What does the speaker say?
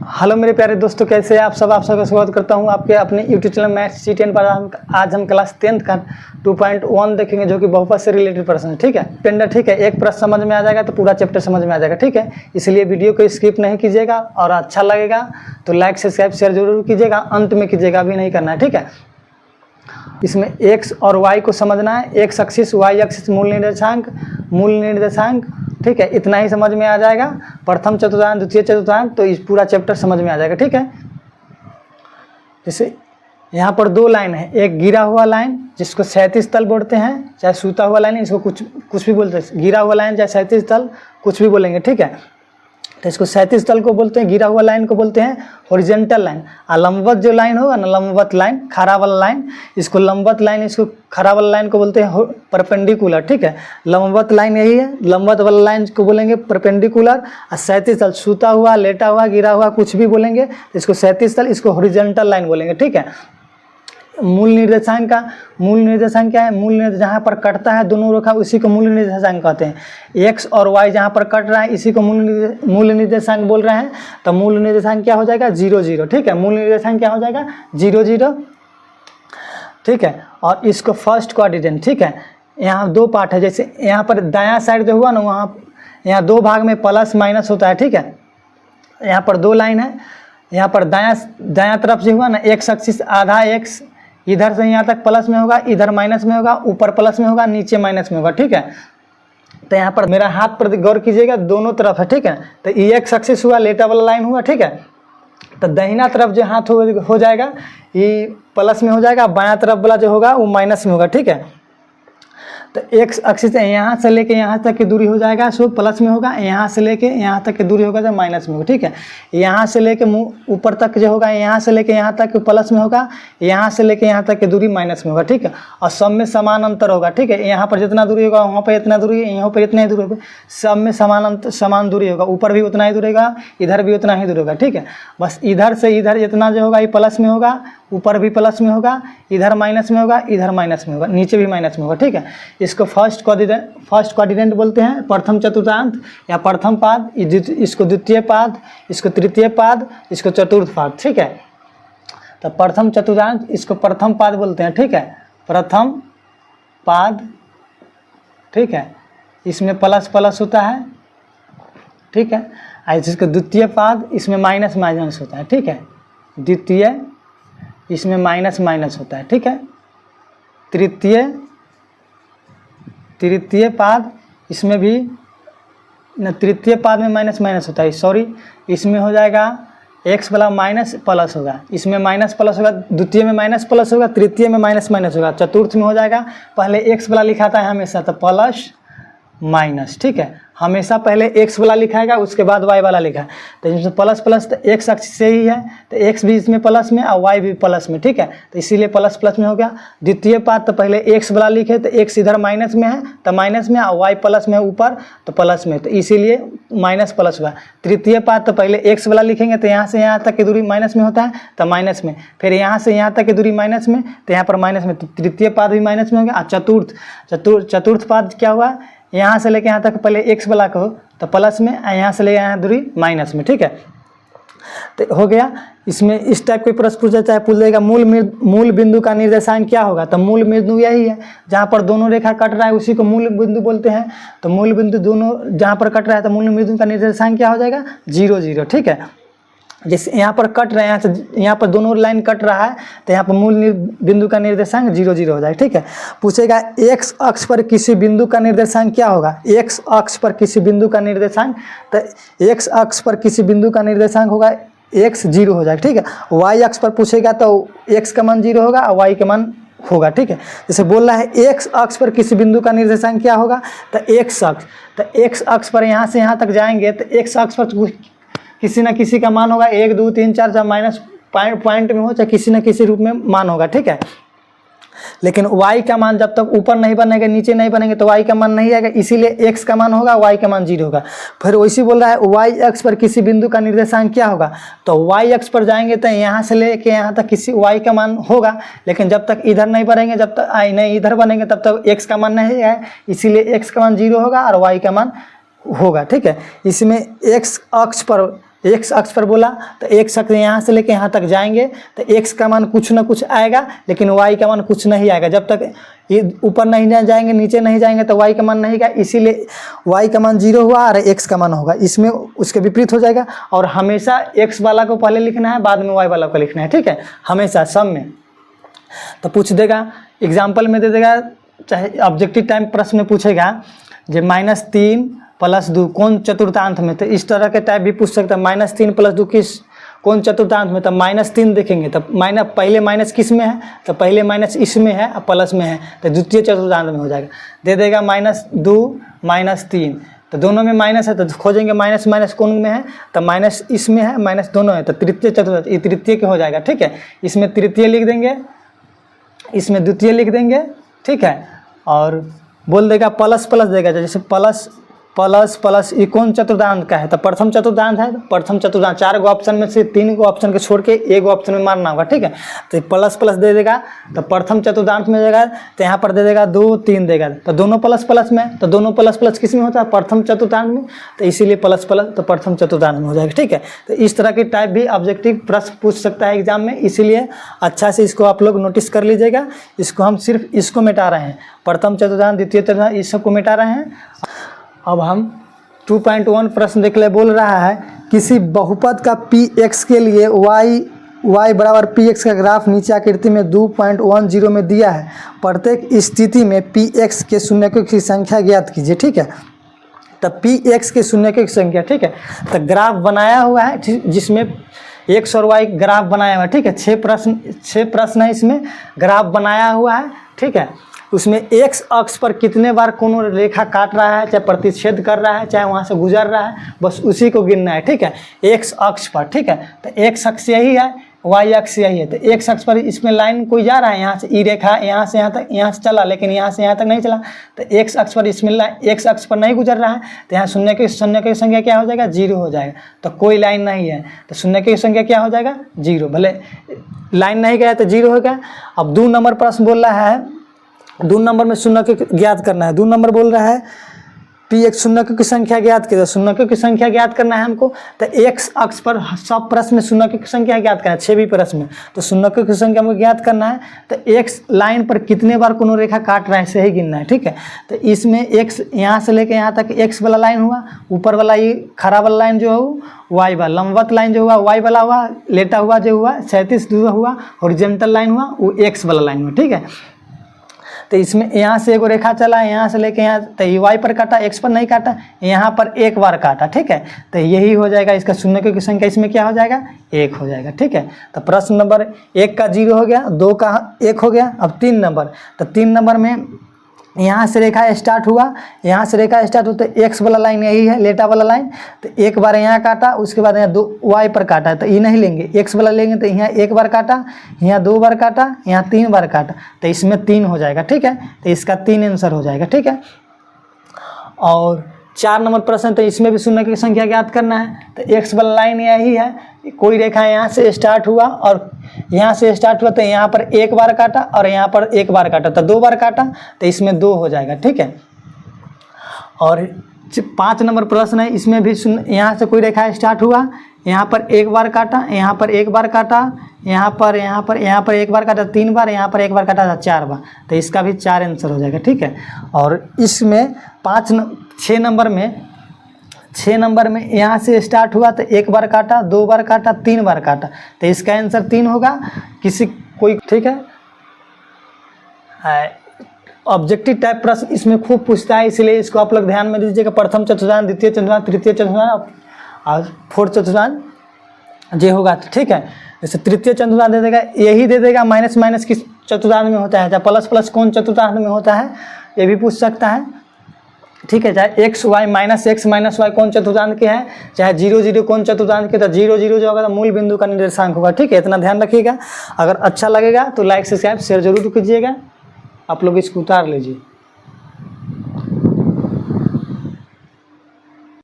Hello मेरे प्यारे दोस्तों, कैसे हैं आप सब। आप सबका स्वागत करता हूं आपके अपने यूट्यूब चैनल मैथ्स C10 पर। आज हम क्लास 10th का 2.1 देखेंगे, जो कि बहुपद से रिलेटेड प्रश्न है। ठीक है पेंडर, ठीक है। एक प्रश्न समझ में आ जाएगा तो पूरा चैप्टर समझ में आ जाएगा। ठीक है, इसलिए वीडियो को स्किप नहीं कीजिएगा, और अच्छा लगेगा तो लाइक सब्सक्राइब शेयर जरूर कीजिएगा। अंत में कीजिएगा, अभी नहीं करना है। ठीक है, इसमें x और y को समझना है। x एक्सिस, y एक्सिस, मूल निर्देशांक। ठीक है, इतना ही समझ में आ जाएगा। प्रथम चतुर्थांश, द्वितीय चतुर्थांश, तो इस पूरा चैप्टर समझ में आ जाएगा। ठीक है, जैसे यहाँ पर दो लाइन है, एक गिरा हुआ लाइन जिसको 37 तल बोलते हैं, चाहे सूता हुआ लाइन, इसको कुछ भी बोलते हैं। गिरा हुआ लाइन चाहे 37 तल कुछ भी बोलेंगे। ठीक है, तो इसको 37 तल को बोलते हैं, गिरा हुआ लाइन को बोलते हैं हॉरिजॉन्टल लाइन। और लंबवत जो लाइन होगा ना, लंबवत लाइन, खड़ा वाला लाइन, इसको लंबवत लाइन, इसको खड़ा वाला लाइन को बोलते हैं परपेंडिकुलर। ठीक है, लंबवत लाइन यही है, लंबवत वाला लाइन को बोलेंगे परपेंडिकुलर। और 37 तल सूता हुआ, लेटा हुआ, गिरा हुआ कुछ भी बोलेंगे, इसको 37 तल, इसको हॉरिजॉन्टल लाइन बोलेंगे। ठीक है, मूल निर्देशांक क्या है? मूल निर्देशांक जहाँ पर कटता है दोनों रेखा, उसी को मूल निर्देशांक कहते हैं। x और y जहाँ पर कट रहा है, इसी को मूल निर्देशांक बोल रहे हैं। तो मूल निर्देशांक क्या हो जाएगा? 0 0। ठीक है, मूल निर्देशांक क्या हो जाएगा? 0 0। ठीक है, और इसको फर्स्ट क्वाड्रेंट। ठीक है, यहाँ दो पार्ट है। जैसे यहाँ पर दायां साइड जो हुआ ना, वहाँ यहाँ दो भाग में प्लस माइनस होता है। ठीक है, यहाँ पर दो लाइन है। यहाँ पर दायां तरफ जो हुआ ना, x एक्सिस आधा x, इधर से यहाँ तक प्लस में होगा, इधर माइनस में होगा, ऊपर प्लस में होगा, नीचे माइनस में होगा। ठीक है, तो यहाँ पर मेरा हाथ पर गौर कीजिएगा, दोनों तरफ है। ठीक है, तो ये x एक्सिस हुआ, लेटा वाला लाइन हुआ। ठीक है, तो दाहिना तरफ जो हाथ हो जाएगा ये प्लस में हो जाएगा, बायां तरफ वाला जो होगा वो माइनस में होगा। ठीक है, तो x एक्सिस यहाँ से लेके यहाँ तक की दूरी हो जाएगा सो प्लस में होगा, यहाँ से लेके यहाँ तक की दूरी होगा तो माइनस में होगा। ठीक है, यहाँ से लेके मुँह ऊपर तक जो होगा, यहाँ से लेके यहाँ तक प्लस में होगा, यहाँ से लेके यहाँ तक की दूरी माइनस में होगा। ठीक है, और सब में समान अंतर होगा। ठीक है, यहाँ पर जितना दूरी होगा वहाँ पर इतना दूरी, यहाँ पर इतना ही दूरी होगा, सब में समान दूरी होगा। ऊपर भी उतना ही दूरी होगा, इधर भी उतना ही दूरी होगा। ठीक है, बस इधर से इधर जितना जो होगा ये प्लस में होगा, ऊपर भी प्लस में होगा, इधर माइनस में होगा, इधर माइनस में होगा, नीचे भी माइनस में होगा। ठीक है, इसको फर्स्ट क्वाड्रेंट बोलते हैं, प्रथम चतुर्थांश या प्रथम पाद। इसको द्वितीय पाद, इसको तृतीय पाद, इसको चतुर्थ पाद। ठीक है, तो प्रथम चतुर्थांश इसको प्रथम पाद बोलते हैं। ठीक है, प्रथम पाद। ठीक है, इसमें प्लस प्लस होता है। ठीक है, इसको द्वितीय पाद, इसमें माइनस माइनस होता है। ठीक है, द्वितीय, इसमें माइनस माइनस होता है। ठीक है, तृतीय पाद, इसमें भी तृतीय पाद में माइनस माइनस होता है। सॉरी, इसमें हो जाएगा x वाला माइनस प्लस होगा, इसमें माइनस प्लस होगा, द्वितीय में माइनस प्लस होगा, तृतीय में माइनस माइनस होगा, चतुर्थ में हो जाएगा, पहले x वाला लिखाता है हमेशा, तो प्लस माइनस। ठीक है, हमेशा पहले x वाला लिखाएगा, उसके बाद y वाला लिखा है। तो इसमें प्लस प्लस तो x एक्सिस से ही है, तो x भी इसमें प्लस में और y भी प्लस में। ठीक है, तो इसीलिए प्लस प्लस में हो गया। द्वितीय पाद तो पहले x वाला लिखे, तो x इधर माइनस में है तो माइनस में, और y प्लस में ऊपर तो प्लस में, तो इसीलिए माइनस प्लस हुआ। तृतीय पाद तो पहले x वाला लिखेंगे, तो यहाँ से यहाँ तक की दूरी माइनस में होता है तो माइनस में, फिर यहाँ से यहाँ तक की दूरी माइनस में, तो यहाँ पर माइनस में, तो तृतीय पाद भी माइनस में हो गया। और चतुर्थ पाद क्या हुआ? यहाँ से लेके यहाँ तक पहले x वाला को तो प्लस में, यहाँ से लेके यहाँ दूरी माइनस में। ठीक है, तो हो गया। इसमें इस टाइप के प्रश्न पूछा चाहे पूछ देगा, मूल बिंदु का निर्देशांक क्या होगा? तो मूल बिंदु यही है जहाँ पर दोनों रेखा कट रहा है, उसी को मूल बिंदु बोलते हैं। तो मूल बिंदु दोनों जहाँ पर कट रहा है, तो मूल बिंदु का निर्देशांक क्या हो जाएगा? 0 0। ठीक है, जैसे यहाँ पर कट रहे हैं, यहाँ पर दोनों लाइन कट रहा है, तो यहाँ पर मूल बिंदु का निर्देशांक 0 0 हो जाएगा। ठीक है, पूछेगा x अक्ष पर किसी बिंदु का निर्देशांक क्या होगा? x अक्ष पर किसी बिंदु का निर्देशांक, तो x अक्ष पर किसी बिंदु का निर्देशांक होगा x 0 हो जाएगा। ठीक है, y अक्ष पर पूछेगा तो x का मान 0 होगा और y का मान होगा। ठीक है, जैसे बोल रहा है x अक्ष पर किसी बिंदु का निर्देशांक क्या होगा? तो x अक्ष, तो x अक्ष पर यहाँ से यहाँ तक जाएंगे, तो x अक्ष पर किसी ना किसी का मान होगा, 1 2 3 4, चाहे माइनस पॉइंट में हो, चाहे किसी न किसी रूप में मान होगा। ठीक है, लेकिन y का मान जब तक ऊपर नहीं बनेगा, नीचे नहीं बनेंगे, तो y का मान नहीं आएगा, इसीलिए x का मान होगा, y का मान 0 होगा। फिर वैसे बोल रहा है y अक्ष पर किसी बिंदु का निर्देशांक क्या होगा? तो y अक्ष पर जाएंगे तो यहाँ से लेके यहाँ तक किसी y का मान होगा, लेकिन जब तक इधर नहीं बढ़ेंगे, जब तक नहीं इधर बनेंगे, तब तक x का मान नहीं है, इसीलिए x का मान 0 होगा और y का मान होगा। ठीक है, इसमें x अक्ष पर एक्स अक्ष पर बोला तो एक्स अक्ष यहाँ से लेके यहाँ तक जाएंगे तो एक्स का मान कुछ ना कुछ आएगा, लेकिन वाई का मान कुछ नहीं आएगा। जब तक ये ऊपर नहीं जाएंगे नीचे नहीं जाएंगे तो वाई का मान नहीं आएगा, इसीलिए वाई का मान 0 हुआ और एक्स का मान होगा, इसमें उसके विपरीत हो जाएगा। और हमेशा एक्स वाला को पहले लिखना है, बाद में वाई वाला को लिखना है, ठीक है, हमेशा सब में। तो पूछ देगा एग्जाम्पल में दे देगा, चाहे ऑब्जेक्टिव टाइप प्रश्न में पूछेगा जो -3 + 2 कौन चतुर्थांश में, तो इस तरह के टाइप भी पूछ सकता है। -3 + 2 किस कौन चतुर्थांश में, तो -3 देखेंगे तो पहले माइनस किस में है, तो पहले माइनस इसमें है और प्लस में है, तो द्वितीय चतुर्थांश में हो जाएगा। दे देगा -2 -3, तो दोनों में माइनस है तो खोजेंगे माइनस माइनस कौन में है, तो माइनस इसमें है माइनस दोनों है, तो तृतीय चतुर्थांश ये तृतीय के हो जाएगा, ठीक है। इसमें तृतीय लिख देंगे, इसमें द्वितीय लिख देंगे, ठीक है। और बोल देगा प्लस प्लस देगा, जैसे प्लस प्लस प्लस ये कौन चतुर्थांश का है, तो प्रथम चतुर्थांश है। प्रथम चतुर्थांश 4 गो ऑप्शन में से 3 गो ऑप्शन के छोड़ के 1 ऑप्शन में मारना होगा, ठीक है। तो प्लस प्लस दे देगा तो प्रथम चतुर्थांश में देगा, तो यहाँ पर दे देगा 2 3 देगा, तो दोनों प्लस प्लस में, तो दोनों प्लस प्लस किस में होता है, प्रथम चतुर्थांश में, तो इसीलिए प्लस प्लस तो प्रथम चतुर्थांश में हो जाएगा, ठीक है। तो इस तरह की टाइप भी ऑब्जेक्टिव प्रश्न पूछ सकता है एग्जाम में, इसीलिए अच्छा से इसको आप लोग नोटिस कर लीजिएगा। इसको हम सिर्फ इसको मिटा रहे हैं, प्रथम चतुर्थांश द्वितीय चतुर्थांश इस सबको मिटा रहे हैं। अब हम 2.1 प्रश्न देख ले, बोल रहा है किसी बहुपद का px के लिए y बराबर px का ग्राफ नीचे आकृति में 2.10 में दिया है। प्रत्येक स्थिति में px के शून्यकों की संख्या ज्ञात कीजिए, ठीक है। तो px के शून्यकों की संख्या, ठीक है। तो ग्राफ बनाया हुआ है जिसमें x और y ग्राफ बनाया हुआ है, ठीक है। 6 प्रश्न है, इसमें ग्राफ बनाया हुआ है, ठीक है। उसमें x अक्ष पर कितने बार कौन रेखा काट रहा है, चाहे प्रतिच्छेद कर रहा है, चाहे वहाँ से गुजर रहा है, बस उसी को गिनना है, ठीक है। x अक्ष पर, ठीक है। तो x अक्ष यही है, y अक्ष यही है। तो x अक्ष पर इसमें लाइन कोई जा रहा है, यहाँ से ई रेखा यहाँ से यहाँ तक, यहाँ से चला, लेकिन यहाँ से यहाँ तक नहीं चला। तो x अक्ष पर इसमें x अक्ष पर नहीं गुजर रहा है, तो यहाँ शून्य की संख्या क्या हो जाएगा, 0 हो जाएगा। तो कोई लाइन नहीं है, तो शून्य की संख्या क्या हो जाएगा, 0। भले लाइन नहीं गया तो 0 हो गया। अब 2 नंबर प्रश्न बोल रहा है, 2 नंबर में शून्यकों ज्ञात करना है। 2 नंबर बोल रहा है px शून्यकों की संख्या ज्ञात कीजिए। शून्यकों की संख्या ज्ञात करना है हमको, तो x अक्ष पर सब प्रश्न में शून्यकों की संख्या ज्ञात करना है, 6 भी प्रश्न में, तो शून्यकों की संख्या हमको ज्ञात करना है। तो x लाइन पर कितने बार कोनो रेखा काट रहा है सही गिनना है, ठीक है। तो इसमें x यहाँ से लेके यहाँ तक x वाला लाइन हुआ, ऊपर वाला ये खड़ा वाला लाइन जो है y वाला, लंबवत लाइन जो हुआ y वाला हुआ, लेटा हुआ जो हुआ 37 हुआ, हॉरिजॉन्टल लाइन हुआ वो x वाला लाइन हुआ, ठीक है। तो इसमें यहाँ से एक रेखा चला, यहाँ से लेके यहाँ, तो ये y पर काटा, x पर नहीं काटा, यहाँ पर 1 बार काटा, ठीक है। तो यही हो जाएगा इसका शून्यकों की संख्या, इसमें क्या हो जाएगा, 1 हो जाएगा, ठीक है। तो प्रश्न नंबर 1 का 0 हो गया, 2 का 1 हो गया। अब 3 नंबर, तो 3 नंबर में यहाँ से रेखा स्टार्ट हुआ, यहाँ से रेखा स्टार्ट होता है, x वाला लाइन यही है, लेटा वाला लाइन, तो 1 बार यहाँ काटा, उसके बाद यहाँ 2 y पर काटा है, तो ये नहीं लेंगे, x वाला लेंगे, तो यहाँ 1 बार काटा, यहाँ 2 बार काटा, यहाँ 3 बार काटा, तो इसमें 3 हो जाएगा, ठीक है। तो इसका 3 आंसर हो जाएगा, ठीक है। और 4 नंबर प्रश्न, तो इसमें भी शून्य की संख्या ज्ञात करना है। तो x वाला लाइन यही है, कोई रेखा यहाँ से स्टार्ट हुआ और यहाँ से स्टार्ट हुआ, तो यहाँ पर 1 बार काटा और यहाँ पर 1 बार काटा, तो 2 बार काटा, तो इसमें 2 हो जाएगा, ठीक है। और 5 नंबर प्रश्न है, इसमें भी यहाँ से कोई रेखा स्टार्ट हुआ, यहाँ पर 1 बार काटा, यहाँ पर 1 बार काटा, यहाँ पर 1 बार काटा 3 बार, यहाँ पर 1 बार काटा 4 बार, तो इसका भी 4 आंसर हो जाएगा, ठीक है। और इसमें 6 नंबर में यहाँ से स्टार्ट हुआ, तो 1 बार काटा, 2 बार काटा, 3 बार काटा, तो इसका आंसर 3 होगा। कोई, ठीक है। ऑब्जेक्टिव टाइप प्रश्न इसमें खूब पूछता है, इसलिए इसको आप लोग ध्यान में दीजिएगा। प्रथम चतुर्थांश, द्वितीय चतुर्थांश, तृतीय चतुर्थांश और 4th चतुर्थांश जे होगा, ठीक है। जैसे तृतीय चतुर्थांश दे देगा, यही दे देगा माइनस माइनस किस चतुर्थांश में होता है, चाहे प्लस प्लस कौन चतुर्थांश में होता है, ये भी पूछ सकता है, ठीक है। चाहे x y माइनस y कौन चतुर्थांश के है, चाहे 0 0 कौन चतुर्थांश के, तो 0 0 जो होगा तो मूल बिंदु का निर्देशांक होगा, ठीक है। इतना ध्यान रखिएगा। अगर अच्छा लगेगा तो लाइक सब्सक्राइब शेयर जरूर कीजिएगा। आप लोग इसको उतार लीजिए।